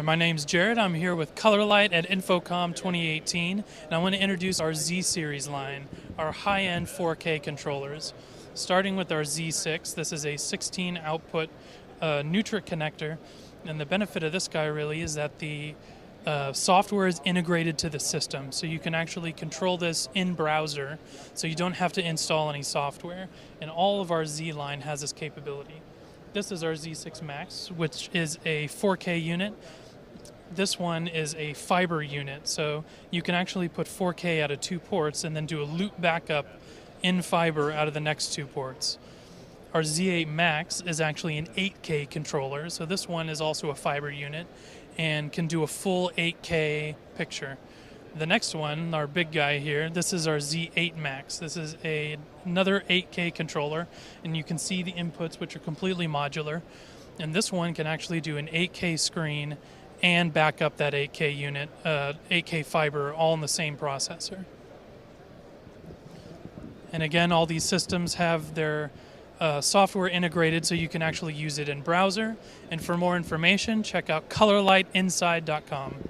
My name's Jared. I'm here with Colorlight at Infocomm 2018, and I want to introduce our Z series line, our high-end 4K controllers. Starting with our Z6, this is a 16 output Nutric connector, and the benefit of this guy really is that the software is integrated to the system, so you can actually control this in browser, so you don't have to install any software, and all of our Z line has this capability. This is our Z8-MAX, which is a 4K unit. This one is a fiber unit, so you can actually put 4K out of 2 ports and then do a loop backup in fiber out of the next 2 ports. Our Z8-MAX is actually an 8K controller, so this one is also a fiber unit and can do a full 8K picture. The next one, our big guy here, this is our Z8-MAX. This is another 8K controller, and you can see the inputs, which are completely modular. And this one can actually do an 8K screen and back up that 8K unit, 8K fiber, all in the same processor. And again, all these systems have their software integrated, so you can actually use it in browser. And for more information, check out colorlightinside.com.